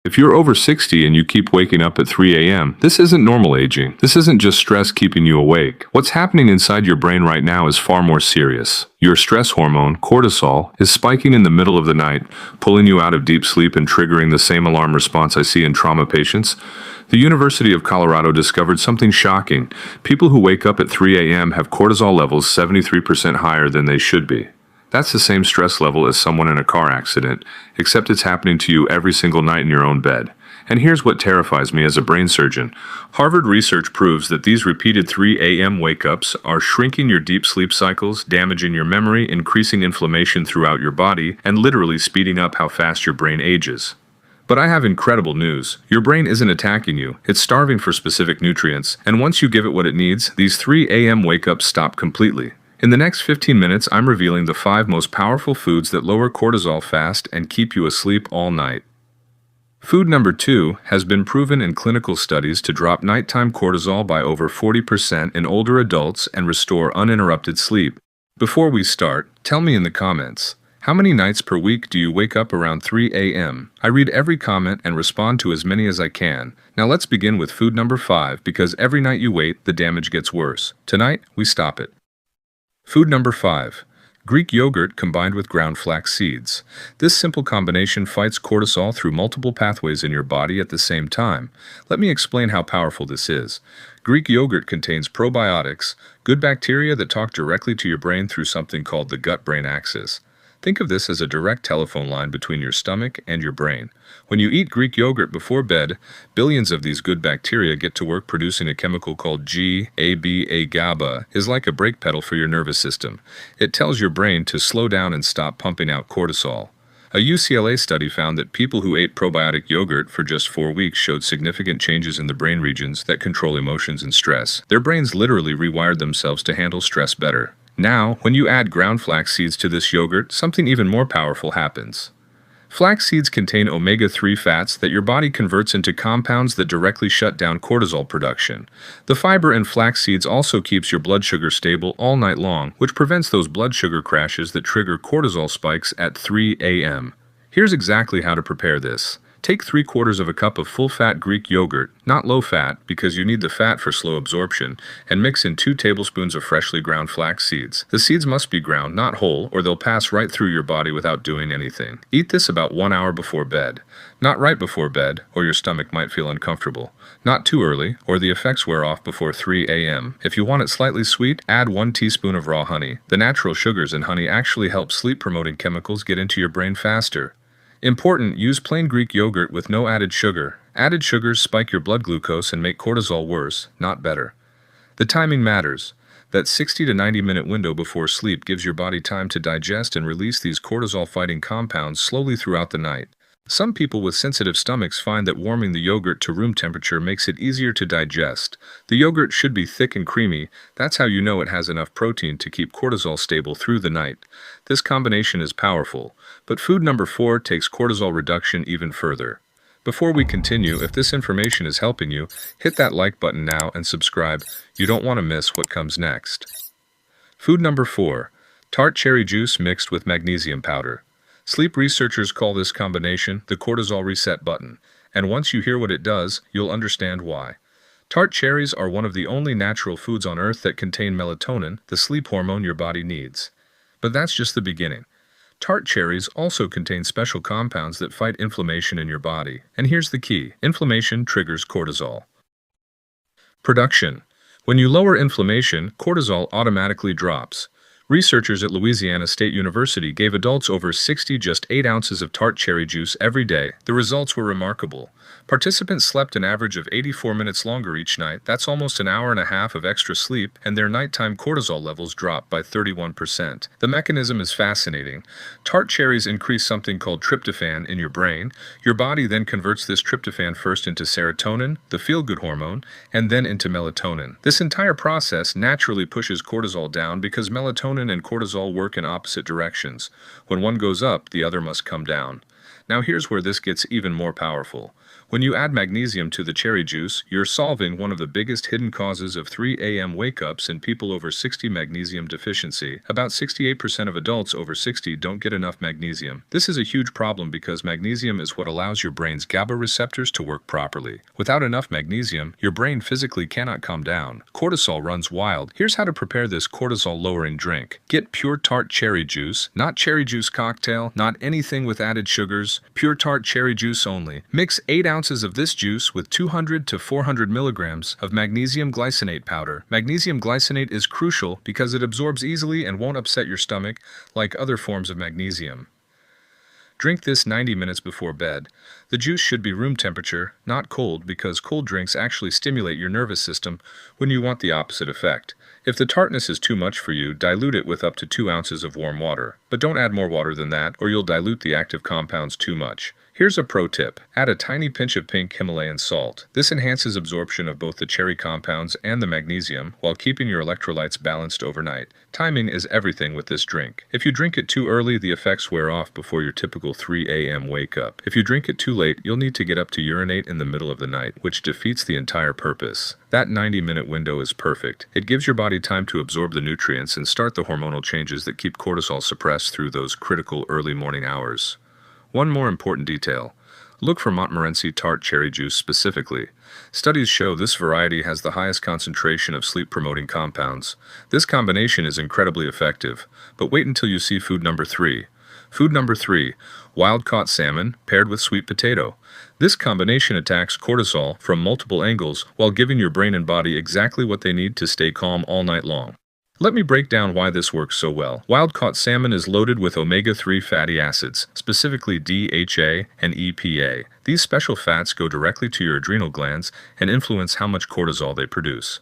If you're over 60 and you keep waking up at 3 a.m., this isn't normal aging. This isn't just stress keeping you awake. What's happening inside your brain right now is far more serious. Your stress hormone, cortisol, is spiking in the middle of the night, pulling you out of deep sleep and triggering the same alarm response I see in trauma patients. The University of Colorado discovered something shocking. People who wake up at 3 a.m. have cortisol levels 73% higher than they should be. That's the same stress level as someone in a car accident, except it's happening to you every single night in your own bed. And here's what terrifies me as a brain surgeon. Harvard research proves that these repeated 3 a.m. wake-ups are shrinking your deep sleep cycles, damaging your memory, increasing inflammation throughout your body, and literally speeding up how fast your brain ages. But I have incredible news. Your brain isn't attacking you, it's starving for specific nutrients, and once you give it what it needs, these 3 a.m. wake-ups stop completely. In the next 15 minutes, I'm revealing the 5 most powerful foods that lower cortisol fast and keep you asleep all night. Food number 2 has been proven in clinical studies to drop nighttime cortisol by over 40% in older adults and restore uninterrupted sleep. Before we start, tell me in the comments, how many nights per week do you wake up around 3 a.m.? I read every comment and respond to as many as I can. Now let's begin with food number 5, because every night you wait, the damage gets worse. Tonight, we stop it. Food number 5. Greek yogurt combined with ground flax seeds. This simple combination fights cortisol through multiple pathways in your body at the same time. Let me explain how powerful this is. Greek yogurt contains probiotics, good bacteria that talk directly to your brain through something called the gut-brain axis. Think of this as a direct telephone line between your stomach and your brain. When you eat Greek yogurt before bed, billions of these good bacteria get to work producing a chemical called GABA. Is like a brake pedal for your nervous system. It tells your brain to slow down and stop pumping out cortisol. A UCLA study found that people who ate probiotic yogurt for just 4 weeks showed significant changes in the brain regions that control emotions and stress. Their brains literally rewired themselves to handle stress better. Now, when you add ground flax seeds to this yogurt, something even more powerful happens. Flax seeds contain omega-3 fats that your body converts into compounds that directly shut down cortisol production. The fiber in flax seeds also keeps your blood sugar stable all night long, which prevents those blood sugar crashes that trigger cortisol spikes at 3 a.m. Here's exactly how to prepare this. Take 3/4 of a cup of full-fat Greek yogurt, not low-fat because you need the fat for slow absorption, and mix in 2 tablespoons of freshly ground flax seeds. The seeds must be ground, not whole, or they'll pass right through your body without doing anything. Eat this about 1 hour before bed. Not right before bed, or your stomach might feel uncomfortable. Not too early, or the effects wear off before 3 a.m. If you want it slightly sweet, add 1 teaspoon of raw honey. The natural sugars in honey actually help sleep-promoting chemicals get into your brain faster. Important, use plain Greek yogurt with no added sugar. Added sugars spike your blood glucose and make cortisol worse, not better. The timing matters. That 60 to 90 minute window before sleep gives your body time to digest and release these cortisol-fighting compounds slowly throughout the night. Some people with sensitive stomachs find that warming the yogurt to room temperature makes it easier to digest. The yogurt should be thick and creamy. That's how you know it has enough protein to keep cortisol stable through the night. This combination is powerful, but food number 4 takes cortisol reduction even further. Before we continue, if this information is helping you, hit that like button now and subscribe. You don't want to miss what comes next. Food number 4. Tart cherry juice mixed with magnesium powder. Sleep researchers call this combination the cortisol reset button, and once you hear what it does, you'll understand why. Tart cherries are one of the only natural foods on Earth that contain melatonin, the sleep hormone your body needs. But that's just the beginning. Tart cherries also contain special compounds that fight inflammation in your body. And here's the key: inflammation triggers cortisol production. When you lower inflammation, cortisol automatically drops. Researchers at Louisiana State University gave adults over 60 just 8 ounces of tart cherry juice every day. The results were remarkable. Participants slept an average of 84 minutes longer each night. That's almost an hour and a half of extra sleep, and their nighttime cortisol levels dropped by 31%. The mechanism is fascinating. Tart cherries increase something called tryptophan in your brain. Your body then converts this tryptophan first into serotonin, the feel-good hormone, and then into melatonin. This entire process naturally pushes cortisol down because melatonin and cortisol work in opposite directions. When one goes up, the other must come down. Now here's where this gets even more powerful. When you add magnesium to the cherry juice, you're solving one of the biggest hidden causes of 3 a.m. wake-ups in people over 60: magnesium deficiency. About 68% of adults over 60 don't get enough magnesium. This is a huge problem because magnesium is what allows your brain's GABA receptors to work properly. Without enough magnesium, your brain physically cannot calm down. Cortisol runs wild. Here's how to prepare this cortisol-lowering drink. Get pure Tart cherry juice, not cherry juice cocktail, not anything with added sugars, pure Tart cherry juice only. Mix 8 ounces of this juice with 200 to 400 milligrams of magnesium glycinate powder. Magnesium glycinate is crucial because it absorbs easily and won't upset your stomach like other forms of magnesium. Drink this 90 minutes before bed. The juice should be room temperature, not cold, because cold drinks actually stimulate your nervous system when you want the opposite effect. If the tartness is too much for you, dilute it with up to 2 ounces of warm water. But don't add more water than that, or you'll dilute the active compounds too much. Here's a pro tip. Add a tiny pinch of pink Himalayan salt. This enhances absorption of both the cherry compounds and the magnesium while keeping your electrolytes balanced overnight. Timing is everything with this drink. If you drink it too early, the effects wear off before your typical 3 a.m. wake up. If you drink it too late, you'll need to get up to urinate in the middle of the night, which defeats the entire purpose. That 90-minute window is perfect. It gives your body time to absorb the nutrients and start the hormonal changes that keep cortisol suppressed through those critical early morning hours. One more important detail. Look for Montmorency Tart cherry juice specifically. Studies show this variety has the highest concentration of sleep-promoting compounds. This combination is incredibly effective. But wait until you see food number 3. Food number 3, wild-caught salmon paired with sweet potato. This combination attacks cortisol from multiple angles while giving your brain and body exactly what they need to stay calm all night long. Let me break down why this works so well. Wild-caught salmon is loaded with omega-3 fatty acids, specifically DHA and EPA. These special fats go directly to your adrenal glands and influence how much cortisol they produce.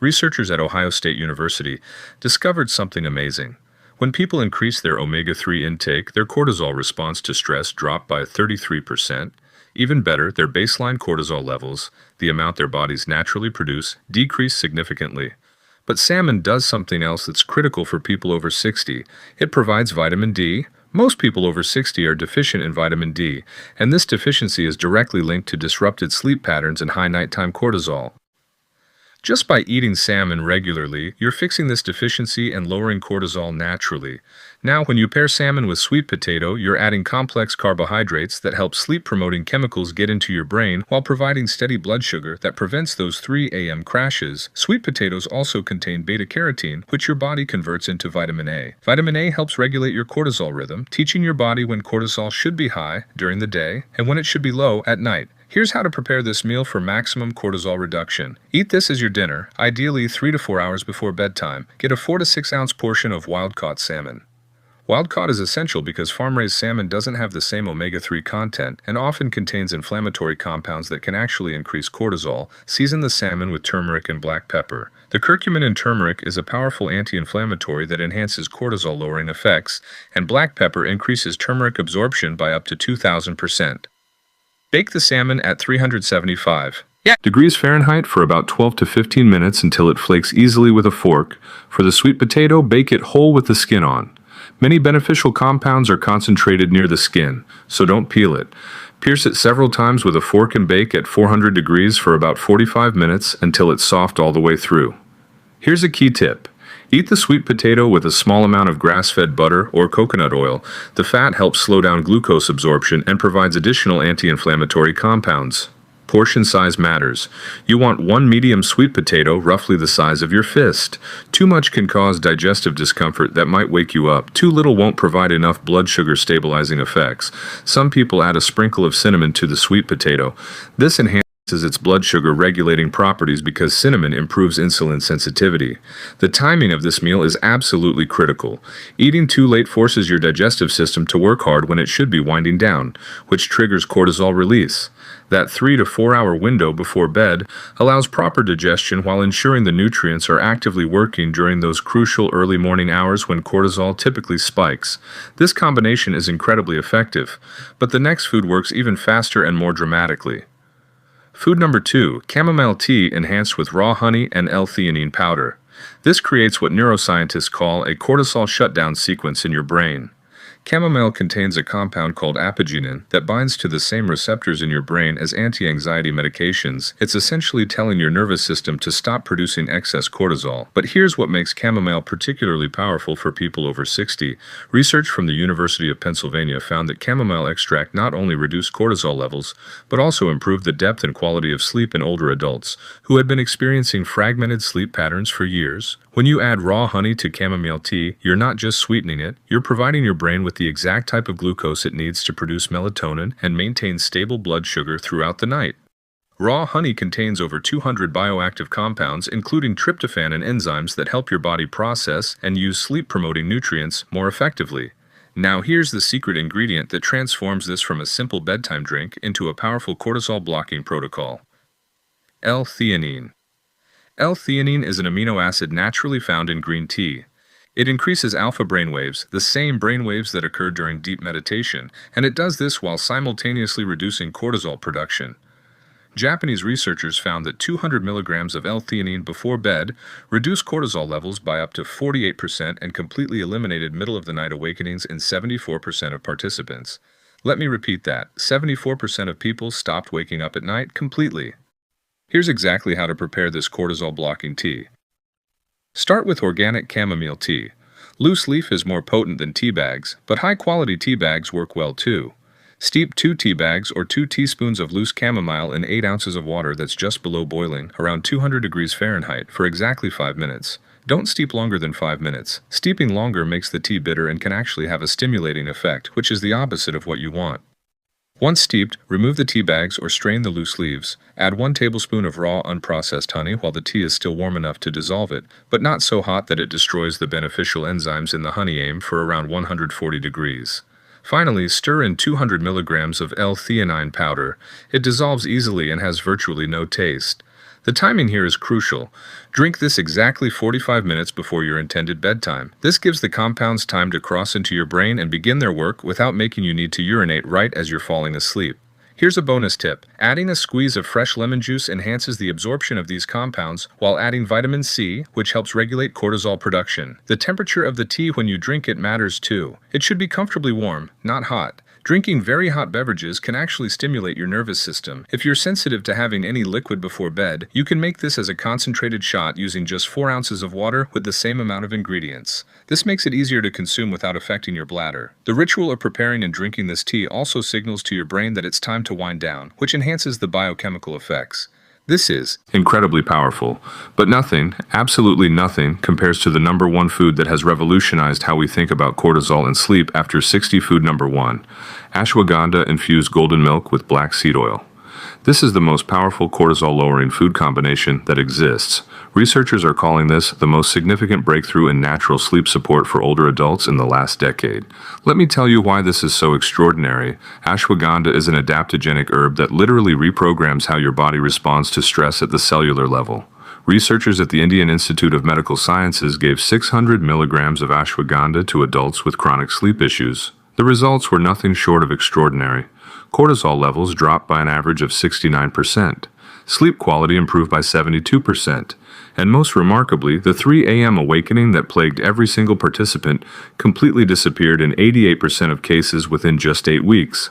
Researchers at Ohio State University discovered something amazing. When people increase their omega-3 intake, their cortisol response to stress dropped by 33%. Even better, their baseline cortisol levels, the amount their bodies naturally produce, decreased significantly. But salmon does something else that's critical for people over 60. It provides vitamin D. Most people over 60 are deficient in vitamin D, and this deficiency is directly linked to disrupted sleep patterns and high nighttime cortisol. Just by eating salmon regularly, you're fixing this deficiency and lowering cortisol naturally. Now, when you pair salmon with sweet potato, you're adding complex carbohydrates that help sleep-promoting chemicals get into your brain while providing steady blood sugar that prevents those 3 a.m. crashes. Sweet potatoes also contain beta-carotene, which your body converts into vitamin A. Vitamin A helps regulate your cortisol rhythm, teaching your body when cortisol should be high during the day and when it should be low at night. Here's how to prepare this meal for maximum cortisol reduction. Eat this as your dinner, ideally 3 to 4 hours before bedtime. Get a 4 to 6 ounce portion of wild-caught salmon. Wild-caught is essential because farm-raised salmon doesn't have the same omega-3 content and often contains inflammatory compounds that can actually increase cortisol. Season the salmon with turmeric and black pepper. The curcumin in turmeric is a powerful anti-inflammatory that enhances cortisol-lowering effects, and black pepper increases turmeric absorption by up to 2,000%. Bake the salmon at 375 degrees Fahrenheit for about 12 to 15 minutes until it flakes easily with a fork. For the sweet potato, bake it whole with the skin on. Many beneficial compounds are concentrated near the skin, so don't peel it. Pierce it several times with a fork and bake at 400 degrees for about 45 minutes until it's soft all the way through. Here's a key tip. Eat the sweet potato with a small amount of grass-fed butter or coconut oil. The fat helps slow down glucose absorption and provides additional anti-inflammatory compounds. Portion size matters. You want 1 medium sweet potato, roughly the size of your fist. Too much can cause digestive discomfort that might wake you up. Too little won't provide enough blood sugar stabilizing effects. Some people add a sprinkle of cinnamon to the sweet potato. This enhances its blood sugar regulating properties because cinnamon improves insulin sensitivity. The timing of this meal is absolutely critical. Eating too late forces your digestive system to work hard when it should be winding down, which triggers cortisol release. That 3 to 4 hour window before bed allows proper digestion while ensuring the nutrients are actively working during those crucial early morning hours when cortisol typically spikes. This combination is incredibly effective, but the next food works even faster and more dramatically. Food number 2, chamomile tea enhanced with raw honey and L-theanine powder. This creates what neuroscientists call a cortisol shutdown sequence in your brain. Chamomile contains a compound called apigenin that binds to the same receptors in your brain as anti-anxiety medications. It's essentially telling your nervous system to stop producing excess cortisol. But here's what makes chamomile particularly powerful for people over 60. Research from the University of Pennsylvania found that chamomile extract not only reduced cortisol levels, but also improved the depth and quality of sleep in older adults who had been experiencing fragmented sleep patterns for years. When you add raw honey to chamomile tea, you're not just sweetening it, you're providing your brain with the exact type of glucose it needs to produce melatonin and maintain stable blood sugar throughout the night. Raw honey contains over 200 bioactive compounds, including tryptophan and enzymes that help your body process and use sleep-promoting nutrients more effectively. Now here's the secret ingredient that transforms this from a simple bedtime drink into a powerful cortisol-blocking protocol. L-theanine. L-theanine is an amino acid naturally found in green tea. It increases alpha brainwaves, the same brainwaves that occur during deep meditation, and it does this while simultaneously reducing cortisol production. Japanese researchers found that 200 milligrams of L-theanine before bed reduced cortisol levels by up to 48% and completely eliminated middle-of-the-night awakenings in 74% of participants. Let me repeat that, 74% of people stopped waking up at night completely. Here's exactly how to prepare this cortisol-blocking tea. Start with organic chamomile tea. Loose leaf is more potent than tea bags, but high-quality tea bags work well too. Steep 2 tea bags or 2 teaspoons of loose chamomile in 8 ounces of water that's just below boiling, around 200 degrees Fahrenheit, for exactly 5 minutes. Don't steep longer than 5 minutes. Steeping longer makes the tea bitter and can actually have a stimulating effect, which is the opposite of what you want. Once steeped, remove the tea bags or strain the loose leaves. Add 1 tablespoon of raw, unprocessed honey while the tea is still warm enough to dissolve it, but not so hot that it destroys the beneficial enzymes in the honey for around 140 degrees. Finally, stir in 200 milligrams of L-theanine powder. It dissolves easily and has virtually no taste. The timing here is crucial. Drink this exactly 45 minutes before your intended bedtime. This gives the compounds time to cross into your brain and begin their work without making you need to urinate right as you're falling asleep. Here's a bonus tip. Adding a squeeze of fresh lemon juice enhances the absorption of these compounds while adding vitamin C, which helps regulate cortisol production. The temperature of the tea when you drink it matters too. It should be comfortably warm, not hot. Drinking very hot beverages can actually stimulate your nervous system. If you're sensitive to having any liquid before bed, you can make this as a concentrated shot using just 4 ounces of water with the same amount of ingredients. This makes it easier to consume without affecting your bladder. The ritual of preparing and drinking this tea also signals to your brain that it's time to wind down, which enhances the biochemical effects. This is incredibly powerful, but nothing, absolutely nothing, compares to the #1 food that has revolutionized how we think about cortisol and sleep after 60 food #1, ashwagandha infused golden milk with black seed oil. This is the most powerful cortisol-lowering food combination that exists. Researchers are calling this the most significant breakthrough in natural sleep support for older adults in the last decade. Let me tell you why this is so extraordinary. Ashwagandha is an adaptogenic herb that literally reprograms how your body responds to stress at the cellular level. Researchers at the Indian Institute of Medical Sciences gave 600 milligrams of ashwagandha to adults with chronic sleep issues. The results were nothing short of extraordinary. Cortisol levels dropped by an average of 69%. Sleep quality improved by 72%. And most remarkably, the 3 a.m. awakening that plagued every single participant completely disappeared in 88% of cases within just 8 weeks.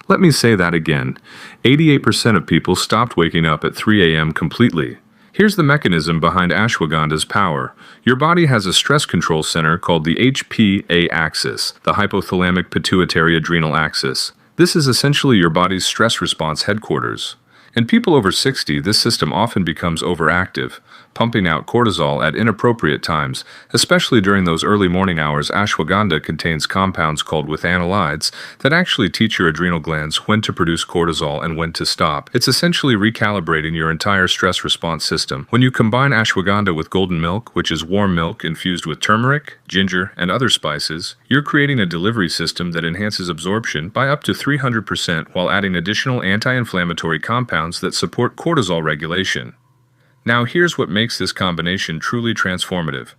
Let me say that again. 88% of people stopped waking up at 3 a.m. completely. Here's the mechanism behind ashwagandha's power. Your body has a stress control center called the HPA axis, the hypothalamic pituitary adrenal axis. This is essentially your body's stress response headquarters. In people over 60, this system often becomes overactive, pumping out cortisol at inappropriate times, especially during those early morning hours. Ashwagandha contains compounds called withanolides that actually teach your adrenal glands when to produce cortisol and when to stop. It's essentially recalibrating your entire stress response system. When you combine ashwagandha with golden milk, which is warm milk infused with turmeric, ginger, and other spices, you're creating a delivery system that enhances absorption by up to 300% while adding additional anti-inflammatory compounds that support cortisol regulation. Now here's what makes this combination truly transformative.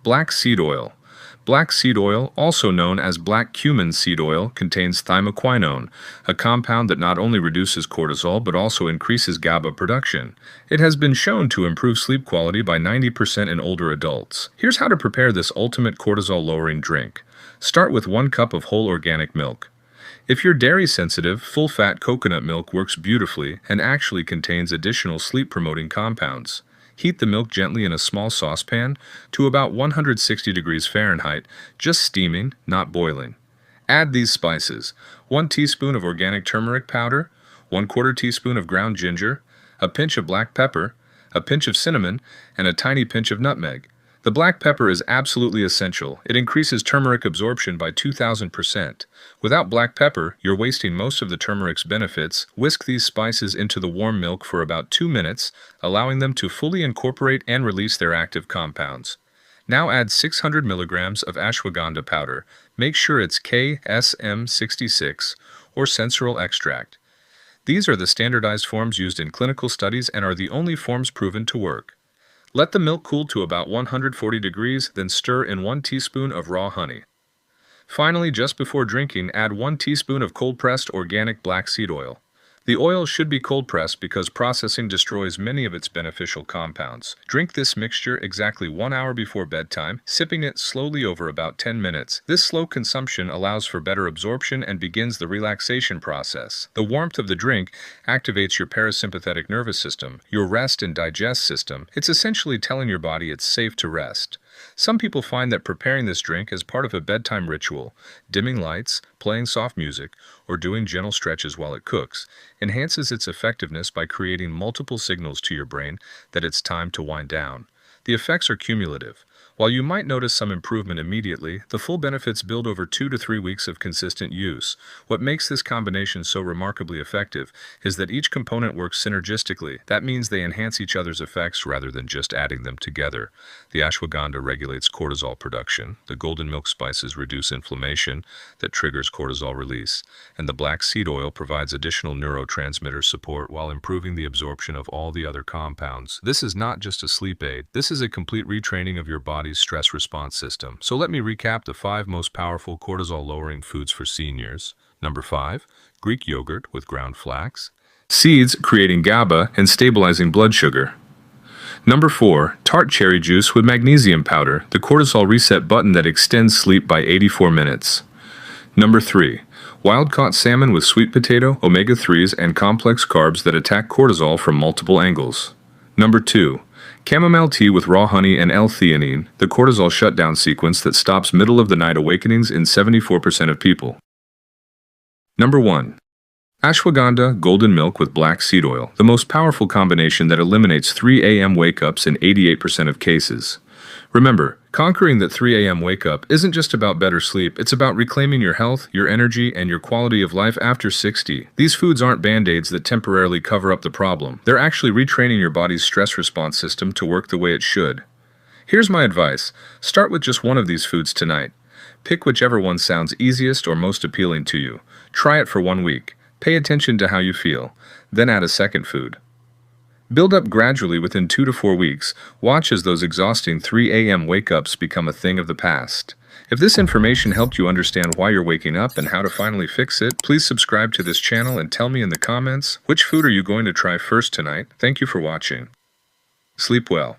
Black seed oil. Black seed oil, also known as black cumin seed oil, contains thymoquinone, a compound that not only reduces cortisol but also increases GABA production. It has been shown to improve sleep quality by 90% in older adults. Here's how to prepare this ultimate cortisol-lowering drink. Start with 1 cup of whole organic milk. If you're dairy sensitive, full-fat coconut milk works beautifully and actually contains additional sleep-promoting compounds. Heat the milk gently in a small saucepan to about 160 degrees Fahrenheit, just steaming, not boiling. Add these spices: 1 teaspoon of organic turmeric powder, 1/4 teaspoon of ground ginger, a pinch of black pepper, a pinch of cinnamon, and a tiny pinch of nutmeg. The black pepper is absolutely essential. It increases turmeric absorption by 2,000%. Without black pepper, you're wasting most of the turmeric's benefits. Whisk these spices into the warm milk for about 2 minutes, allowing them to fully incorporate and release their active compounds. Now add 600 milligrams of ashwagandha powder. Make sure it's KSM66 or sensoril extract. These are the standardized forms used in clinical studies and are the only forms proven to work. Let the milk cool to about 140 degrees, then stir in 1 teaspoon of raw honey. Finally, just before drinking, add 1 teaspoon of cold-pressed organic black seed oil. The oil should be cold-pressed because processing destroys many of its beneficial compounds. Drink this mixture exactly 1 hour before bedtime, sipping it slowly over about 10 minutes. This slow consumption allows for better absorption and begins the relaxation process. The warmth of the drink activates your parasympathetic nervous system, your rest and digest system. It's essentially telling your body it's safe to rest. Some people find that preparing this drink as part of a bedtime ritual, dimming lights, playing soft music, or doing gentle stretches while it cooks, enhances its effectiveness by creating multiple signals to your brain that it's time to wind down. The effects are cumulative. While you might notice some improvement immediately, the full benefits build over 2 to 3 weeks of consistent use. What makes this combination so remarkably effective is that each component works synergistically. That means they enhance each other's effects rather than just adding them together. The ashwagandha regulates cortisol production, the golden milk spices reduce inflammation that triggers cortisol release, and the black seed oil provides additional neurotransmitter support while improving the absorption of all the other compounds. This is not just a sleep aid. This is a complete retraining of your body's stress response system. So let me recap the 5 most powerful cortisol-lowering foods for seniors. Number 5, Greek yogurt with ground flax. Seeds creating GABA and stabilizing blood sugar. Number 4, Tart cherry juice with magnesium powder, the cortisol reset button that extends sleep by 84 minutes. Number 3, wild-caught salmon with sweet potato, omega-3s, and complex carbs that attack cortisol from multiple angles. Number 2, chamomile tea with raw honey and L-theanine, the cortisol shutdown sequence that stops middle-of-the-night awakenings in 74% of people. Number 1. Ashwagandha golden milk with black seed oil, the most powerful combination that eliminates 3 a.m. wake-ups in 88% of cases. Remember, conquering that 3 a.m. wake-up isn't just about better sleep, it's about reclaiming your health, your energy, and your quality of life after 60. These foods aren't band-aids that temporarily cover up the problem. They're actually retraining your body's stress response system to work the way it should. Here's my advice. Start with just one of these foods tonight. Pick whichever one sounds easiest or most appealing to you. Try it for 1 week. Pay attention to how you feel. Then add a second food. Build up gradually within 2 to 4 weeks. Watch as those exhausting 3 a.m. wake-ups become a thing of the past. If this information helped you understand why you're waking up and how to finally fix it, please subscribe to this channel and tell me in the comments, which food are you going to try first tonight? Thank you for watching. Sleep well.